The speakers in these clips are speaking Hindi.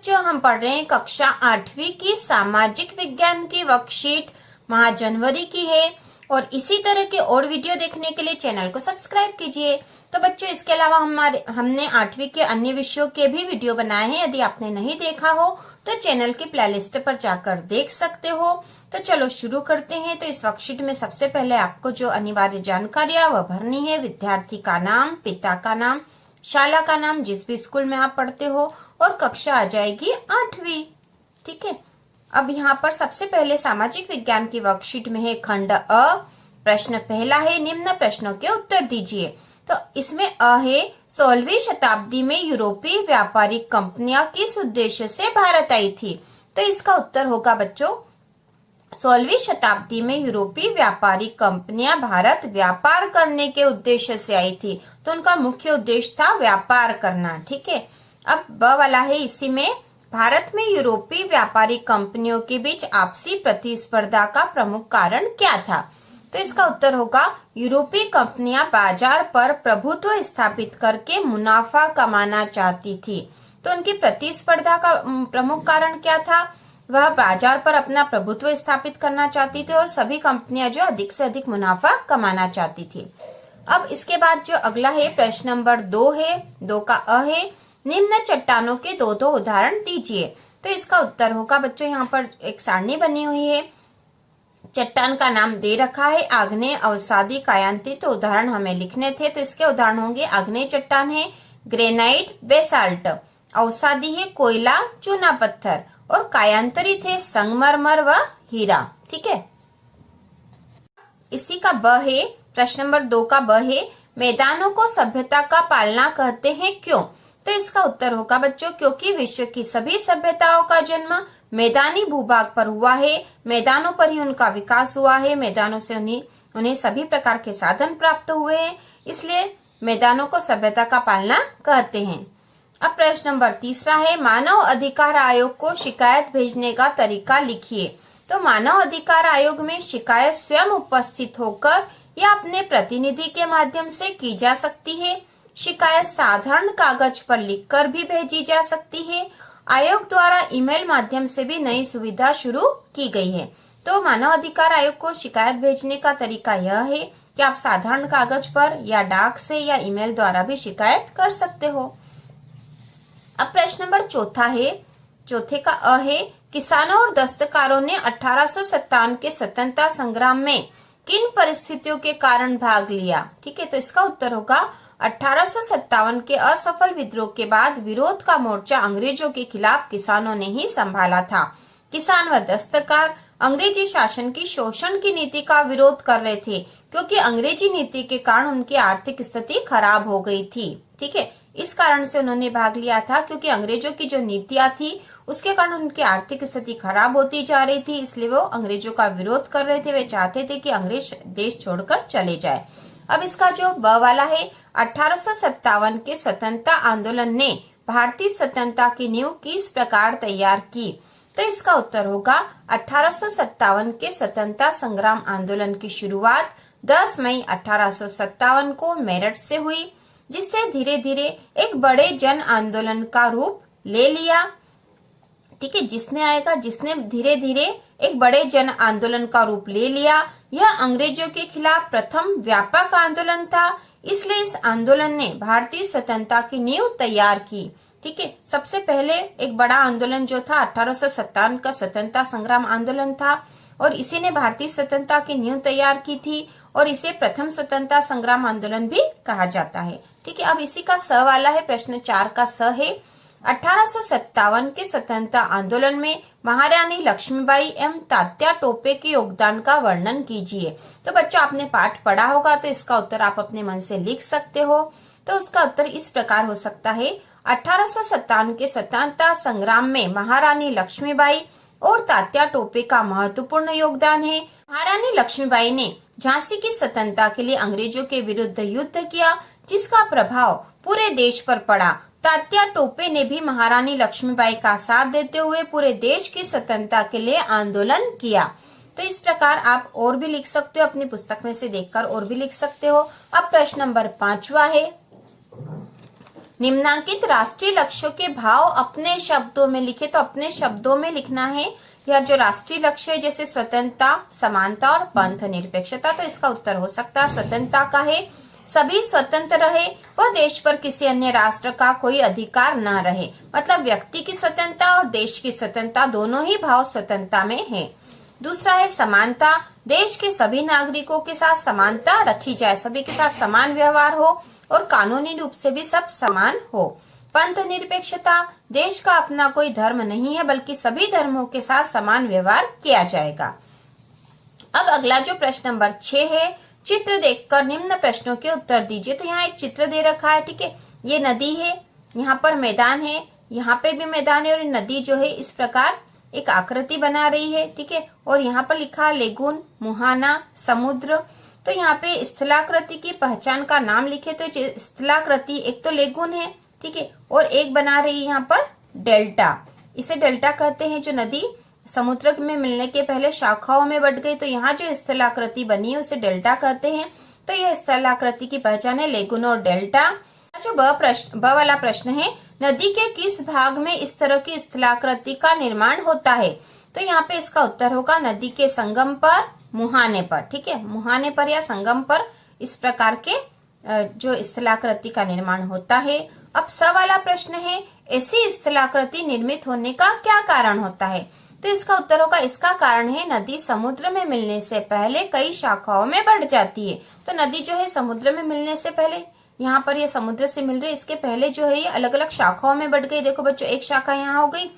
बच्चों, हम पढ़ रहे हैं कक्षा 8वीं की सामाजिक विज्ञान की वर्कशीट माह जनवरी की है। और इसी तरह के और वीडियो देखने के लिए चैनल को सब्सक्राइब कीजिए। तो बच्चों, इसके अलावा हमने 8वीं के अन्य विषयों के भी वीडियो बनाए हैं। यदि आपने नहीं देखा हो तो चैनल की प्लेलिस्ट पर जाकर देख सकते हो। तो चलो शुरू करते हैं। तो इस वर्कशीट में सबसे पहले आपको जो अनिवार्य जानकारियां वह भरनी है। विद्यार्थी का नाम, पिता का नाम, शाला का नाम, जिस भी स्कूल में आप पढ़ते हो, और कक्षा आ जाएगी 8वीं। ठीक है। अब यहाँ पर सबसे पहले सामाजिक विज्ञान की वर्कशीट में है खंड अ। प्रश्न पहला है, निम्न प्रश्नों के उत्तर दीजिए। तो इसमें अ है, 16वीं शताब्दी में यूरोपीय व्यापारिक कंपनियां किस उद्देश्य से भारत आई थी? तो इसका उत्तर होगा बच्चों, 16वीं शताब्दी में यूरोपीय व्यापारिक कंपनियां भारत व्यापार करने के उद्देश्य से आई थी। तो उनका मुख्य उद्देश्य था व्यापार करना। ठीक है। अब ब वाला है, इसी में भारत में यूरोपीय व्यापारिक कंपनियों के बीच आपसी प्रतिस्पर्धा का प्रमुख कारण क्या था? तो इसका उत्तर होगा, यूरोपीय कंपनियां बाजार पर प्रभुत्व स्थापित करके मुनाफा कमाना चाहती थी। तो उनकी प्रतिस्पर्धा का प्रमुख कारण क्या था? वह बाजार पर अपना प्रभुत्व स्थापित करना चाहती थी और सभी कंपनियां जो अधिक से अधिक मुनाफा कमाना चाहती थी। अब इसके बाद जो अगला है प्रश्न नंबर 2 है, 2 का अ है, निम्न चट्टानों के दो उदाहरण दीजिए। तो इसका उत्तर होगा बच्चों, यहाँ पर एक सारणी बनी हुई है। चट्टान का नाम दे रखा है आग्नेय, अवसादी, कायांती। तो उदाहरण हमें लिखने थे। तो इसके उदाहरण होंगे, आग्नेय चट्टान है ग्रेनाइट, बेसाल्ट, अवसादी है कोयला, चूना पत्थर, और कायांतरित है संगमरमर व हीरा। ठीक है। इसी का ब है, प्रश्न नंबर 2 का ब है, मैदानों को सभ्यता का पालना कहते हैं, क्यों? तो इसका उत्तर होगा बच्चों, क्योंकि विश्व की सभी सभ्यताओं का जन्म मैदानी भूभाग पर हुआ है। मैदानों पर ही उनका विकास हुआ है। मैदानों से उन्हें सभी प्रकार के साधन प्राप्त हुए हैं, इसलिए मैदानों को सभ्यता का पालना कहते हैं। अब प्रश्न नंबर 3 है, मानव अधिकार आयोग को शिकायत भेजने का तरीका लिखिए। तो मानव अधिकार आयोग में शिकायत स्वयं उपस्थित होकर या अपने प्रतिनिधि के माध्यम से की जा सकती है। शिकायत साधारण कागज पर लिखकर भी भेजी जा सकती है। आयोग द्वारा ईमेल माध्यम से भी नई सुविधा शुरू की गई है। तो मानव अधिकार आयोग को शिकायत भेजने का तरीका यह है कि आप साधारण कागज पर या डाक से या ईमेल द्वारा भी शिकायत कर सकते हो। अब प्रश्न नंबर 4 है, 4 का अ है, किसानों और दस्तकारों ने 1857 के स्वतंत्रता संग्राम में किन परिस्थितियों के कारण भाग लिया? ठीक है। तो इसका उत्तर होगा, 1857 के असफल विद्रोह के बाद विरोध का मोर्चा अंग्रेजों के खिलाफ किसानों ने ही संभाला था। किसान व दस्तकार अंग्रेजी शासन की शोषण की नीति का विरोध कर रहे थे, क्योंकि अंग्रेजी नीति के कारण उनकी आर्थिक स्थिति खराब हो गई थी। ठीक है। इस कारण से उन्होंने भाग लिया था, क्योंकि अंग्रेजों की जो नीतियां थी उसके कारण उनकी आर्थिक स्थिति खराब होती जा रही थी, इसलिए वो अंग्रेजों का विरोध कर रहे थे। वे चाहते थे कि अंग्रेज देश छोड़कर चले जाए। अब इसका जो ब वाला है, 1857 के स्वतंत्रता आंदोलन ने भारतीय स्वतंत्रता की नींव किस प्रकार तैयार की? तो इसका उत्तर होगा, 1857 के स्वतंत्रता संग्राम आंदोलन की शुरुआत 10 मई 1857 को मेरठ से हुई, जिससे धीरे धीरे एक बड़े जन आंदोलन का रूप ले लिया। ठीक है। जिसने धीरे धीरे एक बड़े जन आंदोलन का रूप ले लिया। यह अंग्रेजों के खिलाफ प्रथम व्यापक आंदोलन था, इसलिए इस आंदोलन ने भारतीय स्वतंत्रता की नींव तैयार की। ठीक है। सबसे पहले एक बड़ा आंदोलन जो था 1857 का स्वतंत्रता संग्राम आंदोलन था, और इसी ने भारतीय स्वतंत्रता की नींव तैयार की थी, और इसे प्रथम स्वतंत्रता संग्राम आंदोलन भी कहा जाता है। ठीक है। अब इसी का स वाला है, प्रश्न 4 का स है, 1857 के स्वतंत्रता आंदोलन में महारानी लक्ष्मीबाई एवं तात्या टोपे के योगदान का वर्णन कीजिए। तो बच्चों, आपने पाठ पढ़ा होगा, तो इसका उत्तर आप अपने मन से लिख सकते हो। तो उसका उत्तर इस प्रकार हो सकता है, 1857 के स्वतंत्रता संग्राम में महारानी लक्ष्मीबाई और तात्या टोपे का महत्वपूर्ण योगदान है। महारानी लक्ष्मीबाई ने झांसी की स्वतंत्रता के लिए अंग्रेजों के विरुद्ध युद्ध किया, जिसका प्रभाव पूरे देश पर पड़ा। तात्या टोपे ने भी महारानी लक्ष्मीबाई का साथ देते हुए पूरे देश की स्वतंत्रता के लिए आंदोलन किया। तो इस प्रकार आप और भी लिख सकते हो, अपनी पुस्तक में से देखकर और भी लिख सकते हो। अब प्रश्न नंबर 5 है, निम्नांकित राष्ट्रीय लक्ष्यों के भाव अपने शब्दों में लिखे, तो अपने शब्दों में लिखना है। यह जो राष्ट्रीय लक्ष्य है जैसे स्वतंत्रता, समानता और पंथ निरपेक्षता, तो इसका उत्तर हो सकता है स्वतंत्रता का है। सभी स्वतंत्र रहे व देश पर किसी अन्य राष्ट्र का कोई अधिकार न रहे, मतलब व्यक्ति की स्वतंत्रता और देश की स्वतंत्रता दोनों ही भाव स्वतंत्रता में है। दूसरा है समानता, देश के सभी नागरिकों के साथ समानता रखी जाए, सभी के साथ समान व्यवहार हो और कानूनी रूप से भी सब समान हो। पंथ निरपेक्षता, देश का अपना कोई धर्म नहीं है बल्कि सभी धर्मों के साथ समान व्यवहार किया जाएगा। अब अगला जो प्रश्न नंबर 6 है, चित्र देखकर निम्न प्रश्नों के उत्तर दीजिए। तो यहाँ एक चित्र दे रखा है, ठीक है। ये नदी है, यहाँ पर मैदान है, यहाँ पे भी मैदान है और नदी जो है इस प्रकार एक आकृति बना रही है, ठीक है। और यहाँ पर लिखा है लेगून, मुहाना, समुद्र। तो यहाँ पे स्थलाकृति की पहचान का नाम लिखे, तो स्थलाकृति एक तो लेगून है, ठीक है, और एक बना रही है यहाँ पर डेल्टा। इसे डेल्टा कहते हैं। जो नदी समुद्र में मिलने के पहले शाखाओं में बढ़ गई, तो यहाँ जो स्थलाकृति बनी है उसे डेल्टा कहते हैं। तो यह स्थलाकृति की पहचान है लेगून और डेल्टा। जो ब वाला प्रश्न है, नदी के किस भाग में इस तरह की स्थलाकृति का निर्माण होता है? तो यहाँ पे इसका उत्तर होगा नदी के संगम पर, मुहाने पर, ठीक है, मुहाने पर या संगम पर इस प्रकार के जो स्थलाकृति का निर्माण होता है। अब स वाला प्रश्न है, ऐसी स्थलाकृति निर्मित होने का क्या कारण होता है? तो इसका उत्तर होगा इसका कारण है नदी समुद्र में मिलने से पहले कई शाखाओं में बढ़ जाती है। तो नदी जो है समुद्र में मिलने से पहले, यहाँ पर ये समुद्र से मिल रही है, इसके पहले जो है ये अलग अलग शाखाओं में बढ़ गई। देखो बच्चों, एक शाखा यहाँ हो गई,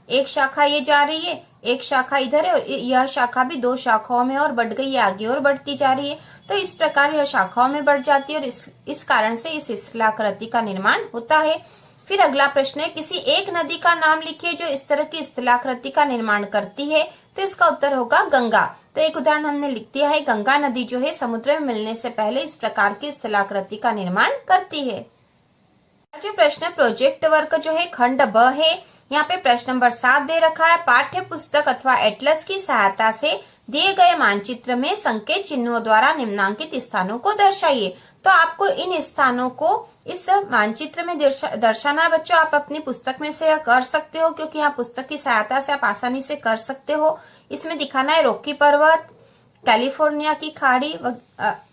एक शाखा ये जा रही है, एक शाखा इधर है और यह शाखा भी 2 शाखाओं में और बढ़ गई, ये आगे और बढ़ती जा रही है। तो इस प्रकार यह शाखाओं में बढ़ जाती है और इस कारण से इस स्थलाकृति का निर्माण होता है। फिर अगला प्रश्न है, किसी एक नदी का नाम लिखिए जो इस तरह की स्थलाकृति का निर्माण करती है। तो इसका उत्तर होगा गंगा। तो एक उदाहरण हमने लिख दिया है, गंगा नदी जो है समुद्र में मिलने से पहले इस प्रकार की स्थलाकृति का निर्माण करती है। जो प्रश्न प्रोजेक्ट वर्क जो है खंड ब है, यहाँ पे प्रश्न नंबर 7 दे रखा है, पाठ्य पुस्तक अथवा एटलस की सहायता से दिए गए मानचित्र में संकेत चिन्हों द्वारा निम्नांकित स्थानों को दर्शाइए। तो आपको इन स्थानों को इस मानचित्र में दर्शाना है बच्चों। आप अपनी पुस्तक में से यह कर सकते हो, क्योंकि यहाँ पुस्तक की सहायता से आप आसानी से कर सकते हो। इसमें दिखाना है रॉकी पर्वत, कैलिफोर्निया की खाड़ी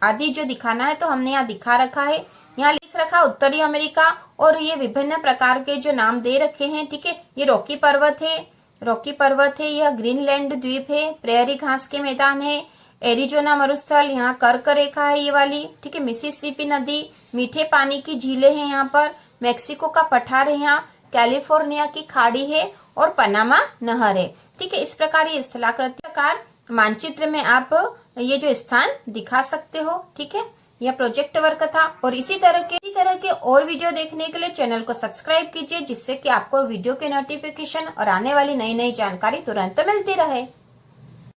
आदि जो दिखाना है, तो हमने यहाँ दिखा रखा है। यहाँ लिख रखा उत्तरी अमेरिका और ये विभिन्न प्रकार के जो नाम दे रखे हैं, ठीक है। ये रॉकी पर्वत है, यह ग्रीनलैंड द्वीप है, प्रेयरी घास के मैदान है, एरिजोना मरुस्थल, यहाँ कर्क रेखा है ये वाली, ठीक है, मिसिसिपी नदी, मीठे पानी की झीलें हैं यहाँ पर, मेक्सिको का पठार है यहाँ, कैलिफोर्निया की खाड़ी है और पनामा नहर है, ठीक है। इस प्रकार ये स्थलाकृति प्रकार मानचित्र में आप ये जो स्थान दिखा सकते हो, ठीक है। यह प्रोजेक्ट वर्क था और इसी तरह के और वीडियो देखने के लिए चैनल को सब्सक्राइब कीजिए, जिससे कि आपको वीडियो के नोटिफिकेशन और आने वाली नई जानकारी तुरंत मिलती रहे।